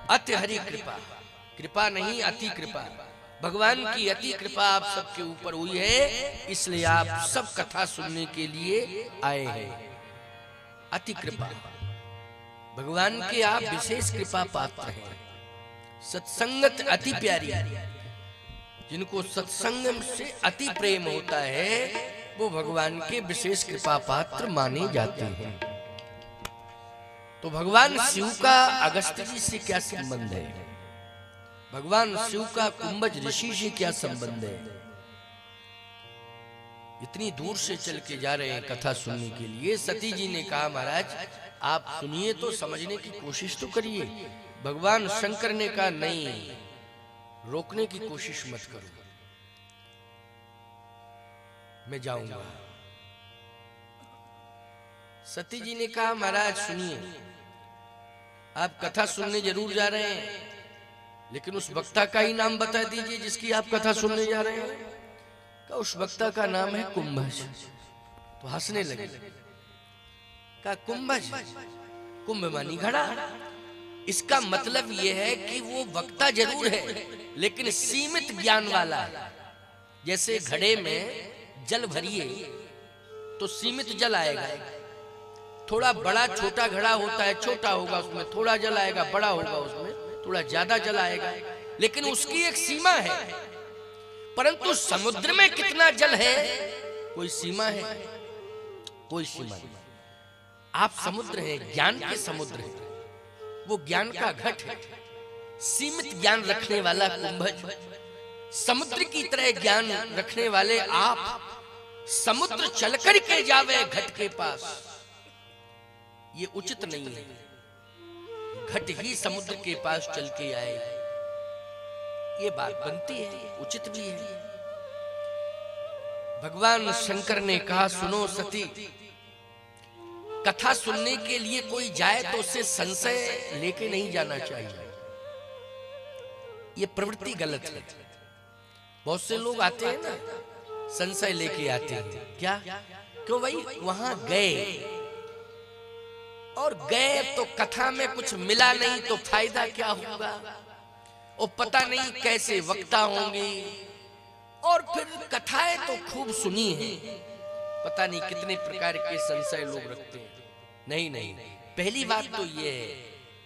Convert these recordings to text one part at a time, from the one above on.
अति हरि कृपा, कृपा नहीं अति कृपा, भगवान की अति कृपा आप सबके ऊपर हुई है, इसलिए आप सब कथा सुनने के लिए आए हैं। अति कृपा, भगवान के आप विशेष कृपा पात्र हैं। सत्संगत अति प्यारी, जिनको सत्संग से अति प्रेम होता है वो भगवान के विशेष कृपा पात्र माने जाते हैं। तो भगवान शिव का अगस्त्य जी से क्या संबंध है? भगवान शिव का कुंभज ऋषि से क्या संबंध है? इतनी दूर से चल के जा रहे हैं कथा सुनने के लिए। सती जी ने कहा महाराज आप सुनिए तो समझने की कोशिश तो करिए। भगवान शंकर ने कहा नहीं, रोकने की कोशिश मत करो, मैं जाऊंगा। सती जी ने कहा महाराज सुनिए, आप कथा सुनने जरूर जा रहे हैं, लेकिन उस वक्ता का ही नाम बता दीजिए जिसकी आप कथा सुनने जा रहे हैं। कहा उस वक्ता का नाम है कुंभज। तो हंसने लगे। कहा कुंभज, कुंभ मानी घड़ा, इसका मतलब यह है कि वो वक्ता जरूर है लेकिन सीमित ज्ञान वाला है। जैसे घड़े में जल भरिए तो सीमित जल आएगा, थोड़ा बड़ा छोटा घड़ा होता है, छोटा होगा उसमें थोड़ा जल आएगा, बड़ा होगा उसमें थोड़ा ज्यादा जल आएगा, लेकिन उसकी एक सीमा है। परंतु समुद्र में कितना जल है कोई सीमा है? कोई सीमा नहीं। आप समुद्र हैं, ज्ञान के समुद्र हैं, वो ज्ञान का घट है। सीमित ज्ञान रखने वाला कुंभज, समुद्र की तरह ज्ञान रखने वाले आप, समुद्र चल कर के जावे घट के पास, ये उचित नहीं है। घट ही समुद्र के पास चल के आए, ये बात बनती है, उचित भी है। भगवान शंकर ने कहा सुनो सती, कथा सुनने के लिए कोई जाए तो उससे संशय लेके नहीं जाना चाहिए, ये प्रवृत्ति गलत है। बहुत से लोग आते हैं ना, संशय लेके आते हैं। क्या? क्यों भाई वहां गए और गए तो कथा में कुछ मिला नहीं तो फायदा क्या होगा, और पता नहीं कैसे वक्ता होंगे, और फिर कथाएं तो खूब सुनी है, पता नहीं कितने प्रकार के संशय लोग रखते हैं। नहीं नहीं, पहली बात तो यह है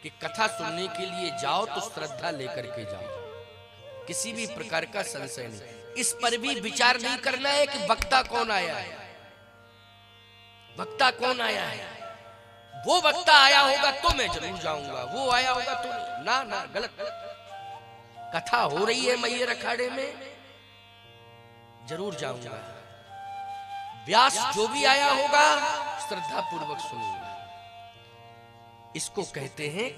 कि कथा सुनने के लिए जाओ तो श्रद्धा लेकर के जाओ, किसी भी प्रकार का संशय नहीं। इस पर भी विचार नहीं करना है कि वक्ता कौन आया है, वक्ता कौन आया है। वो वक्ता आया होगा तो मैं जरूर जाऊंगा, वो आया होगा तो नहीं। ना ना, गलत। कथा हो रही है मैयर अखाड़े में, जरूर जाऊंगा। व्यास जो भी आया होगा श्रद्धा पूर्वक सुनूंगा। इसको कहते हैं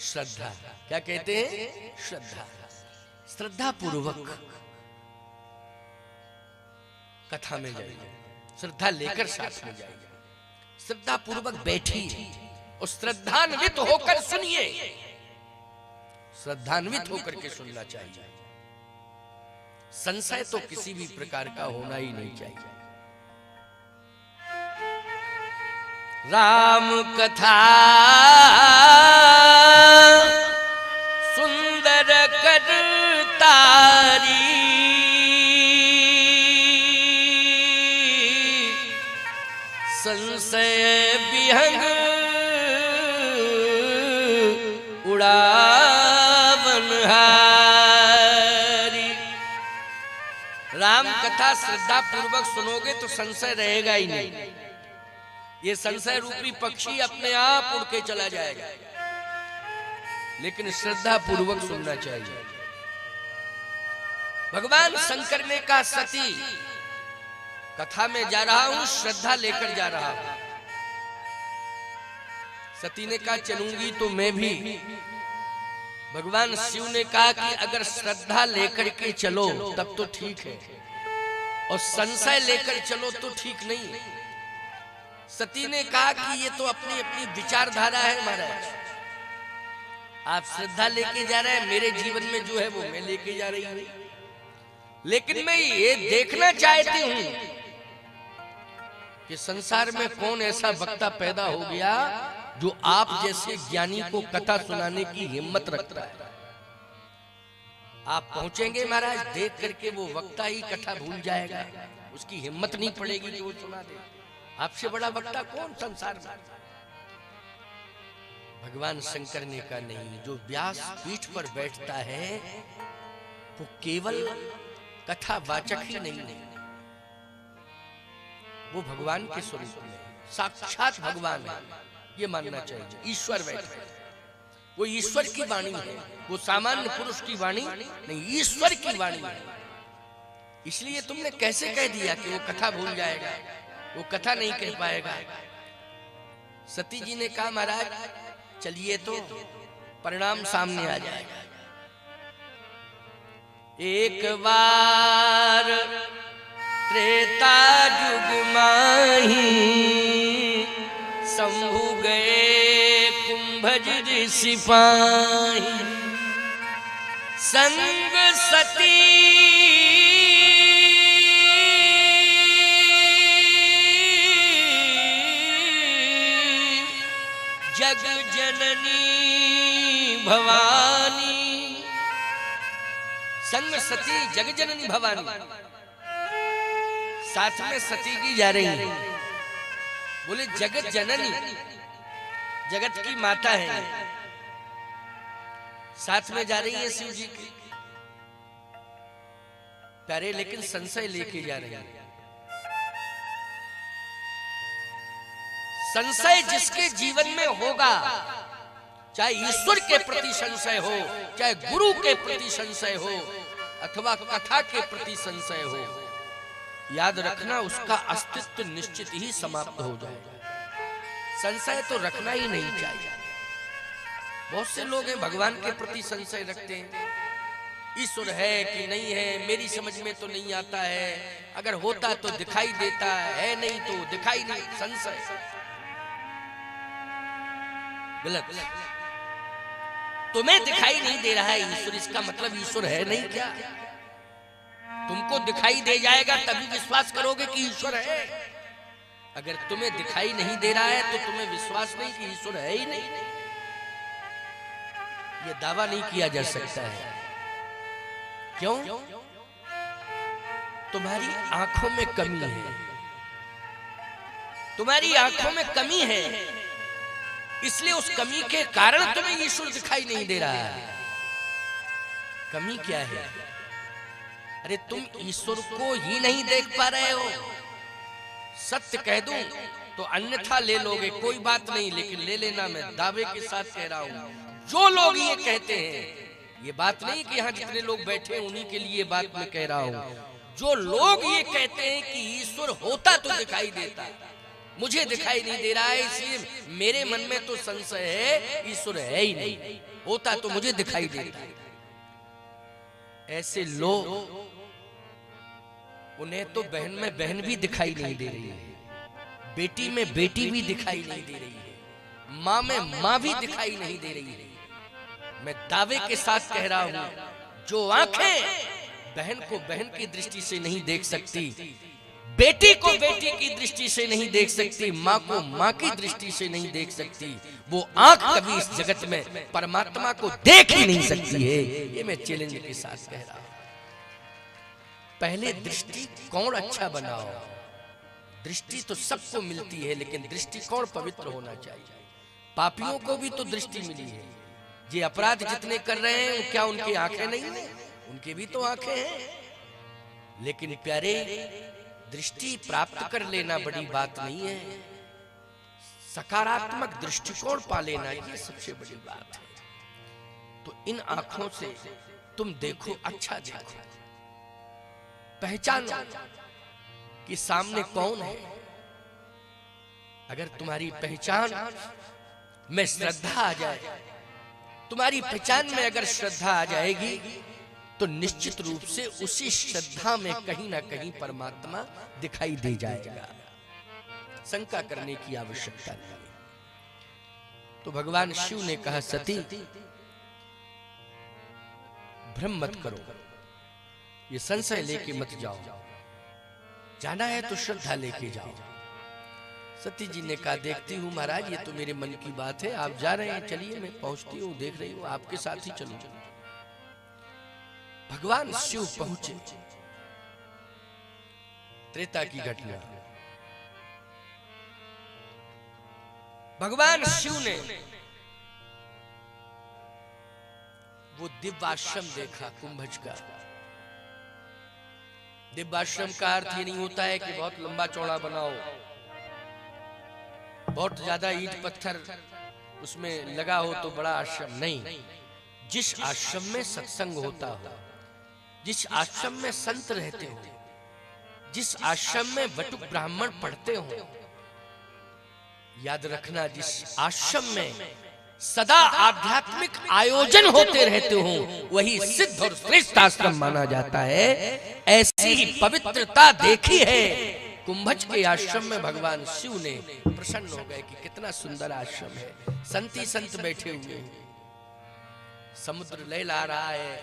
श्रद्धा। क्या कहते हैं? श्रद्धा। श्रद्धा पूर्वक कथा में जाइए, श्रद्धा लेकर साथ में जाइए, श्रद्धा पूर्वक बैठिए और श्रद्धान्वित होकर सुनिए। श्रद्धान्वित होकर के सुनना चाहिए। संशय तो किसी भी प्रकार का होना ही नहीं चाहिए। राम कथा सुंदर करतारी, संशय विहंग उड़ावनहारी। राम कथा श्रद्धा पूर्वक सुनोगे तो संशय रहेगा ही नहीं। ये संशय रूपी पक्षी अपने आप उड़ के चला जाएगा, लेकिन श्रद्धा पूर्वक सुनना चाहिए। भगवान शंकर ने कहा सती, कथा में जा रहा हूं, श्रद्धा लेकर जा रहा हूं। सती ने कहा चलूंगी तो मैं भी। भगवान शिव ने कहा कि अगर श्रद्धा लेकर के चलो तब तो ठीक है, और संशय लेकर चलो तो ठीक नहीं। सती ने कहा कि ये तो अपनी अपनी विचारधारा है महाराज, आप श्रद्धा लेके जा रहे हैं, मेरे जीवन में जो है वो मैं लेके जा रही हूं, लेकिन मैं ये देखना चाहती हूं कि संसार में कौन ऐसा वक्ता पैदा हो गया जो आप जैसे ज्ञानी को कथा सुनाने की हिम्मत रखता है। आप पहुंचेंगे महाराज, देख करके वो वक्ता ही कथा भूल जाएगा, उसकी हिम्मत नहीं पड़ेगी कि वो सुना दे। आपसे बड़ा वक्ता कौन संसार में? भगवान शंकर ने कहा नहीं, जो व्यास पीठ पर बैठता है वो केवल कथा वाचक ही नहीं है, वो भगवान के स्वरूप में साक्षात भगवान है, ये मानना चाहिए। ईश्वर बैठे, वो ईश्वर की वाणी है, वो सामान्य पुरुष की वाणी नहीं, ईश्वर की वाणी है। इसलिए तुमने कैसे कह दिया कि वो कथा भूल जाएगा, वो कथा नहीं कह पाएगा। सती जी ने कहा महाराज चलिए तो परिणाम सामने आ जाएगा। एक बार त्रेता युग माही शंभु गए कुंभज सिपाही, संग सती जग जननी भवानी। संग सती जग जननी भवानी, साथ में सती की जा रही है। बोले जगत जननी, जगत की माता है, साथ में जा रही है शिव जी की प्यारे, लेकिन संशय लेके जा रही है। संशय जिसके जीवन में होगा, चाहे ईश्वर के प्रति संशय हो, चाहे गुरु के प्रति संशय हो, अथवा कथा के प्रति संशय हो, याद रखना उसका अस्तित्व निश्चित ही समाप्त हो जाएगा। संशय तो रखना ही नहीं चाहिए। बहुत से लोग हैं भगवान के प्रति संशय रखते हैं, ईश्वर है कि नहीं है, मेरी समझ में तो नहीं आता है, अगर होता तो दिखाई देता है, नहीं तो दिखाई नहीं। संशय गलत। तुम्हें दिखाई नहीं दे रहा है ईश्वर, इसका मतलब ईश्वर है नहीं क्या? तुमको दिखाई दे जाएगा तभी विश्वास करोगे कि ईश्वर है। अगर तुम्हें दिखाई नहीं दे रहा है तो तुम्हें विश्वास नहीं कि ईश्वर है ही नहीं। यह दावा नहीं किया जा सकता है। क्यों? तुम्हारी आंखों में कमी है, तुम्हारी आंखों में कमी है, इसलिए उस कमी के कारण तुम्हें ईश्वर दिखाई नहीं दे रहा है। कमी क्या है? अरे तुम ईश्वर को ही नहीं देख पा रहे हो। सत्य कह दूं तो अन्यथा ले लोगे, कोई बात नहीं, लेकिन ले लेना, मैं दावे के साथ कह रहा हूं। जो लोग ये कहते हैं, ये बात नहीं कि यहाँ जितने लोग बैठे हैं उन्हीं के लिए बात मैं कह रहा हूं, जो लोग ये कहते हैं कि ईश्वर होता तो दिखाई देता, मुझे दिखाई नहीं दे रहा है इसलिए मेरे मन में तो संशय है, ईश्वर है ही नहीं, होता तो मुझे दिखाई देता। ऐसे लोग, उन्हें तो बहन में बहन भी दिखाई नहीं दे रही है, बेटी में बेटी भी दिखाई नहीं दे रही है, माँ में माँ भी दिखाई नहीं दे रही है। मैं दावे के साथ कह रहा हूं, जो आंखें बहन को बहन की दृष्टि से नहीं देख सकती, बेटी को बेटी की दृष्टि से नहीं देख सकती, माँ को माँ की दृष्टि से नहीं देख सकती, वो आंख कभी इस जगत में परमात्मा को देख ही नहीं सकती है। ये मैं चैलेंज के साथ कह रहा हूं। पहले दृष्टिकोण अच्छा बनाओ। दृष्टि तो सबको मिलती है, लेकिन दृष्टिकोण पवित्र होना चाहिए। पापियों को भी तो दृष्टि मिली है। ये अपराध जितने कर रहे हैं, क्या उनकी आंखें नहीं है? उनकी भी तो आंखें हैं। लेकिन प्यारे, दृष्टि प्राप्त कर लेना बड़ी बात नहीं है, सकारात्मक दृष्टिकोण पा लेना ये सबसे बड़ी बात है। तो इन आंखों से तुम देखो, अच्छा देखो, पहचानो कि सामने कौन है। अगर तुम्हारी पहचान में श्रद्धा आ जाए, तुम्हारी पहचान में अगर श्रद्धा आ जाएगी तो निश्चित रूप से उसी श्रद्धा में कहीं ना कहीं परमात्मा दिखाई दे जाएगा। शंका करने की आवश्यकता नहीं। तो भगवान शिव ने कहा, सती भ्रम मत करो, ये संशय लेके मत जाओ, जाना है तो श्रद्धा लेके जाओ। सती जी ने कहा देखती हूँ महाराज, ये तो मेरे मन की बात है, आप जा रहे हैं चलिए, मैं पहुंचती हूँ, देख रही हूँ, आपके साथ ही चलूं। भगवान शिव पहुंचे। त्रेता की घटना। भगवान शिव ने वो दिव्याश्रम देखा कुंभज का। दिव्याश्रम का अर्थ ये नहीं होता है कि बहुत लंबा चौड़ा बनाओ, बहुत ज्यादा ईंट पत्थर उसमें लगा हो तो बड़ा आश्रम नहीं। जिस आश्रम में सत्संग होता हो, जिस आश्रम में संत रहते हो, जिस आश्रम में वटुक ब्राह्मण पढ़ते हो, याद रखना जिस आश्रम में सदा आध्यात्मिक आयोजन होते रहते हो वही सिद्ध और श्रेष्ठ आश्रम माना जाता है। ऐसी ही पवित्रता देखी है कुंभज के आश्रम में। भगवान शिव ने प्रसन्न हो गए कि कितना सुंदर आश्रम है। संत ही संत बैठे हुए हैं, समुद्र लहला रहा है,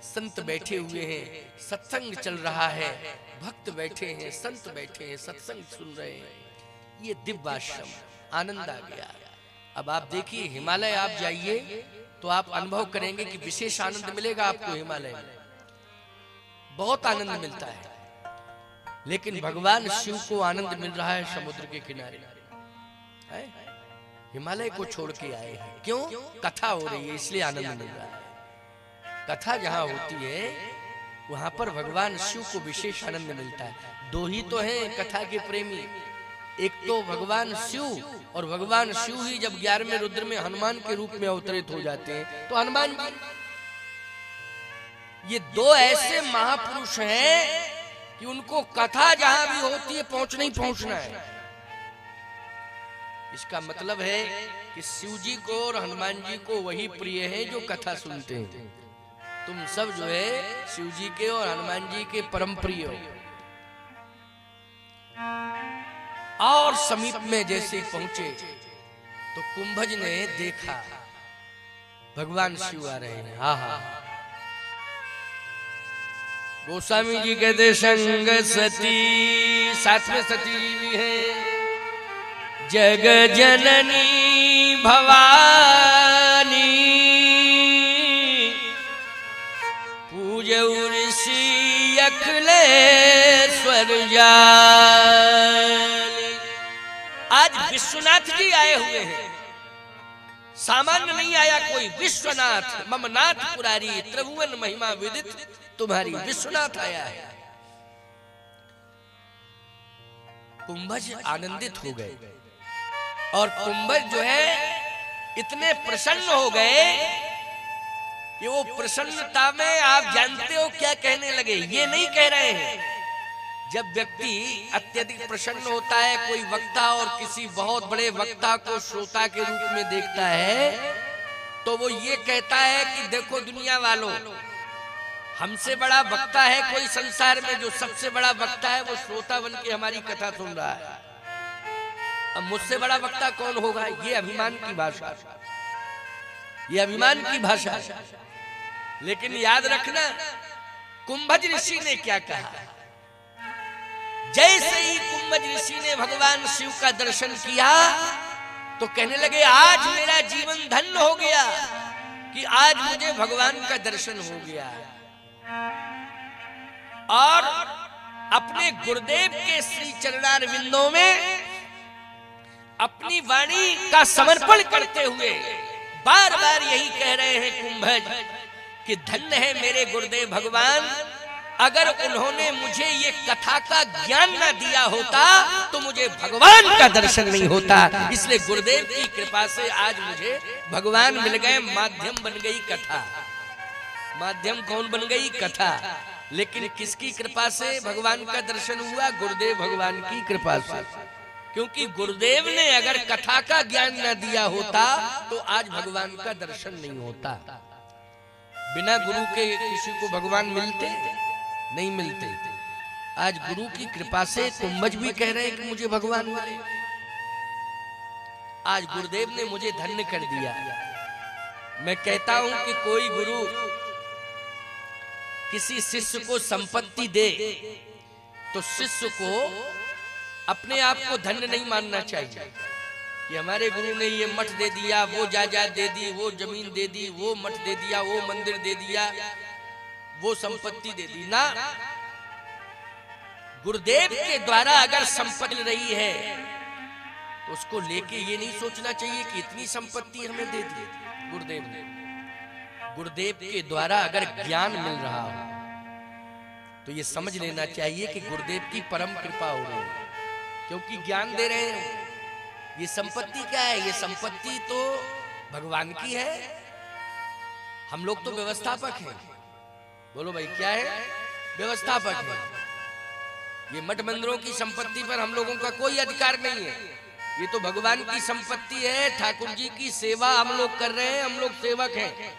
संत बैठे हुए हैं, सत्संग चल रहा है, भक्त बैठे हैं, संत बैठे हैं, सत्संग सुन रहे हैं। ये दिव्य आश्रम, आनंद आ गया। अब आप देखिए हिमालय आप जाइए तो आप अनुभव करेंगे कि विशेष आनंद मिलेगा आपको। हिमालय में बहुत आनंद मिलता है, लेकिन भगवान शिव को आनंद मिल रहा है समुद्र के किनारे। हिमालय को छोड़ के आए हैं, क्यों? कथा हो रही है इसलिए आनंद मिल रहा है। कथा जहां होती है वहां पर भगवान शिव को विशेष आनंद मिलता है। दो ही तो हैं कथा के प्रेमी, एक तो भगवान शिव, और भगवान शिव ही जब 11वें रुद्र में हनुमान के रूप में अवतरित हो जाते हैं तो हनुमान जी। ये दो ऐसे महापुरुष हैं कि उनको कथा जहां भी होती है पहुंचना ही पहुंचना है। इसका मतलब है कि शिव जी को और हनुमान जी को वही प्रिय है जो कथा सुनते हैं। तुम सब जो है शिव जी के और हनुमान जी के परम प्रिय हो। और समीप में जैसे पहुंचे तो कुंभज ने देखा भगवान शिव आ रहे हैं। हा हा। गोस्वामी जी कहते संग सती, साथ में सती जी भी हैं। जग जननी भवानी पूज ऋषि अखिलेश्वर जानी। आज विश्वनाथ जी आए हुए हैं, सामान्य नहीं आया कोई। विश्वनाथ ममनाथ पुरारी त्रिभुवन महिमा विदित तुम्हारी, विश्वनाथ आया है। कुंभज आनंदित हो गए और कुंभज जो है इतने प्रसन्न हो गए कि वो प्रसन्नता में आप जानते हो क्या कहने लगे। ये नहीं कह रहे हैं, जब व्यक्ति अत्यधिक प्रसन्न होता है, कोई वक्ता और किसी बहुत बड़े वक्ता को श्रोता के रूप में देखता है तो वो ये कहता है कि देखो दुनिया वालों, हमसे बड़ा वक्ता है कोई संसार में, जो सबसे बड़ा वक्ता है वो श्रोता बन के हमारी कथा सुन रहा है। अब मुझसे बड़ा वक्ता कौन होगा? ये अभिमान की भाषा, ये अभिमान की भाषा। लेकिन याद रखना कुंभज ऋषि ने क्या कहा। जैसे ही कुंभज ऋषि ने भगवान शिव का दर्शन किया तो कहने लगे आज मेरा जीवन धन्य हो गया कि आज मुझे भगवान का दर्शन हो गया। और अपने गुरुदेव के श्री चरणारविंदों में अपनी वाणी का समर्पण करते हुए बार बार यही कह रहे हैं कुंभज कि धन्य है मेरे गुरुदेव भगवान, अगर उन्होंने मुझे ये कथा का ज्ञान न दिया होता तो मुझे भगवान का दर्शन नहीं होता। इसलिए गुरुदेव की कृपा से आज मुझे भगवान मिल गए, माध्यम बन गई कथा। माध्यम कौन बन गई? कथा। लेकिन किसकी कृपा से भगवान का दर्शन हुआ? गुरुदेव भगवान की कृपा से। क्योंकि गुरुदेव ने अगर कथा का ज्ञान न दिया होता तो आज भगवान का दर्शन नहीं होता। बिना गुरु के किसी को भगवान मिलते नहीं मिलते। आज गुरु की कृपा से कुंभज भी कह रहे हैं कि मुझे भगवान मिले। आज गुरुदेव ने मुझे धन्य कर दिया। मैं कहता हूं कि कोई गुरु किसी शिष्य को संपत्ति दे तो शिष्य को अपने आप को धन्य नहीं मानना चाहिए कि हमारे गुरु ने ये मठ दे दिया, वो जायदाद दे दी, वो जमीन दे दी, वो मठ दे दिया, वो मंदिर दे दिया, वो संपत्ति दे दी ना। गुरुदेव के द्वारा अगर संपत्ति रही है तो उसको लेके ये नहीं सोचना चाहिए कि इतनी संपत्ति हमें दे दी गुरुदेव ने। गुरुदेव के द्वारा अगर ज्ञान मिल रहा हो तो ये समझ लेना चाहिए कि गुरुदेव की परम कृपा हो रही है, क्योंकि ज्ञान दे रहे हैं। ये संपत्ति क्या है? ये संपत्ति तो भगवान की है, हम लोग तो व्यवस्थापक हैं। बोलो भाई क्या है? व्यवस्थापक है। ये मठ मंदिरों की संपत्ति पर हम लोगों का कोई अधिकार नहीं है, ये तो भगवान की संपत्ति है। ठाकुर जी की सेवा हम लोग कर रहे हैं, हम लोग सेवक हैं,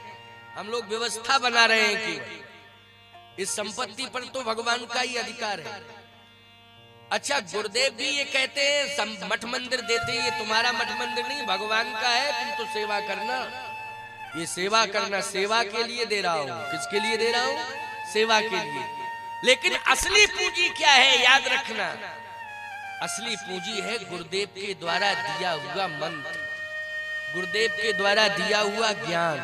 हम लोग व्यवस्था बना रहे हैं कि इस संपत्ति पर तो भगवान का ही अधिकार है। अच्छा, गुरुदेव भी ये कहते हैं मठ मंदिर देते हैं, ये तुम्हारा मठ मंदिर नहीं भगवान का है, तुम तो सेवा करना। ये सेवा करना, सेवा के लिए दे रहा हूं। किसके लिए दे रहा हूं? सेवा के लिए। लेकिन असली पूंजी क्या है? याद रखना, असली पूंजी है गुरुदेव के द्वारा दिया हुआ मंत्र, गुरुदेव के द्वारा दिया हुआ ज्ञान,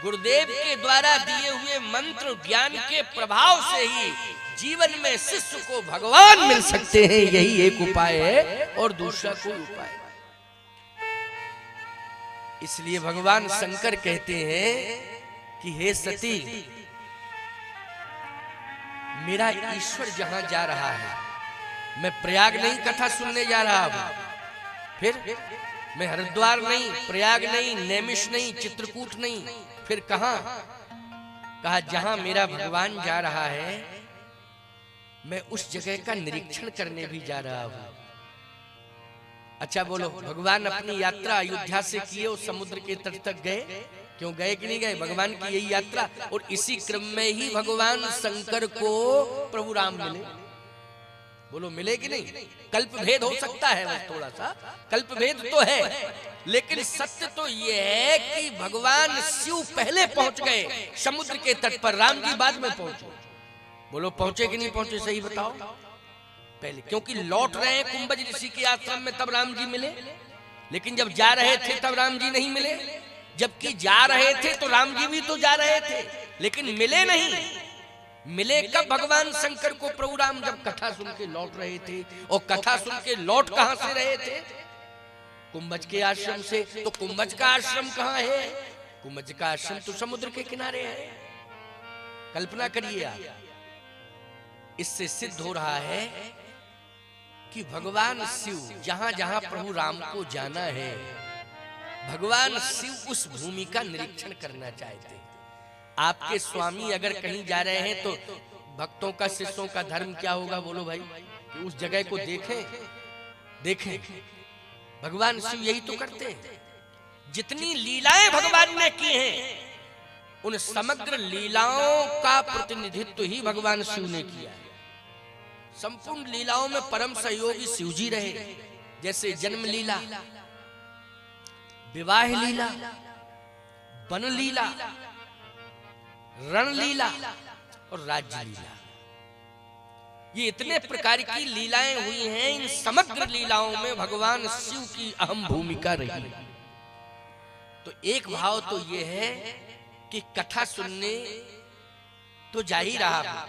गुरुदेव के द्वारा दिए हुए मंत्र ज्ञान के प्रभाव से ही जीवन में शिष्य को भगवान मिल सकते हैं। यही एक उपाय है और दूसरा कोई उपाय। इसलिए भगवान शंकर कहते हैं कि हे सती, मेरा ईश्वर जहां जा रहा है, मैं प्रयाग नहीं कथा सुनने जा रहा हूं, फिर मैं हरिद्वार नहीं, प्रयाग नहीं, नैमिष नहीं, चित्रकूट नहीं, फिर कहां? कहा जहां मेरा भगवान जा रहा है मैं उस जगह का निरीक्षण करने भी जा रहा हूं। अच्छा बोलो, भगवान अपनी यात्रा अयोध्या से किए और समुद्र के तट तक गए, क्यों गए कि नहीं गए? भगवान की यही यात्रा। और इसी क्रम में ही भगवान शंकर को प्रभु राम मिले। बोलो मिले कि नहीं? कल्प भेद हो सकता है, बस थोड़ा सा कल्प भेद तो है, लेकिन सत्य तो यह है कि भगवान शिव पहले पहुंच गए समुद्र के तट पर, राम जी बाद में पहुंचे। बोलो पहुंचे कि नहीं पहुंचे? सही बताओ। पहले, क्योंकि लौट रहे हैं कुंभज ऋषि के आश्रम में तब राम जी मिले, लेकिन जब जा रहे थे तब राम जी नहीं मिले। जबकि जा रहे थे तो राम जी भी तो जा रहे थे, लेकिन मिले नहीं। मिले कब भगवान शंकर को प्रभु राम? जब कथा सुन के लौट रहे थे। और कथा सुन के लौट कहां से रहे थे? कुंभज के आश्रम से। तो कुंभज का आश्रम कहां है? कुंभज का आश्रम तो समुद्र के किनारे है। कल्पना करिए आप। इससे सिद्ध हो रहा है कि भगवान शिव जहां जहां प्रभु राम को जाना है, भगवान शिव उस भूमि का निरीक्षण करना चाहते हैं। आपके स्वामी अगर कहीं जा रहे हैं तो भक्तों का, शिष्यों का धर्म क्या होगा? बोलो भाई, कि उस जगह को देखें। भगवान शिव यही तो करते हैं। जितनी लीलाएं भगवान ने की हैं, उन समग्र लीलाओं का प्रतिनिधित्व ही भगवान शिव ने किया है। संपूर्ण लीलाओं में परम सहयोगी शिव जी रहे, जैसे जन्म लीला, विवाह लीला, वन लीला, रण लीला और राज्य लीला। ये इतने प्रकार की लीलाएं हुई हैं। इन समग्र लीलाओं में भगवान शिव की अहम भूमिका रही। तो एक भाव तो ये है कि कथा सुनने तो जा ही रहा हूं,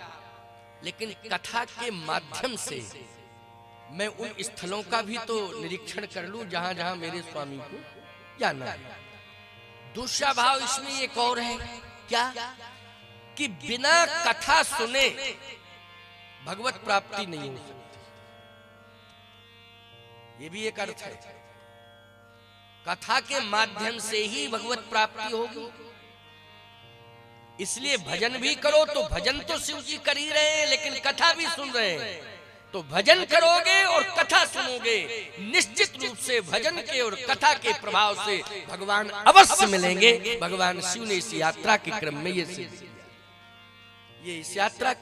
लेकिन कथा के माध्यम से मैं उन स्थलों का भी तो निरीक्षण कर लूं जहां जहां मेरे स्वामी को जाना है। दूसरा भाव इसमें एक और है, क्या? कि बिना कथा सुने भगवत प्राप्ति नहीं हो सकती। ये भी एक अर्थ है। कथा के माध्यम से ही भगवत प्राप्ति होगी। इसलिए भजन भी करो तो भजन तो शिव जी कर ही रहे हैं, लेकिन कथा भी सुन रहे हैं। तो भजन करोगे और कथा सुनोगे, निश्चित रूप से भजन के और कथा के प्रभाव से भगवान अवश्य मिलेंगे। भगवान शिव ने इस यात्रा के क्रम में ये इस यात्रा के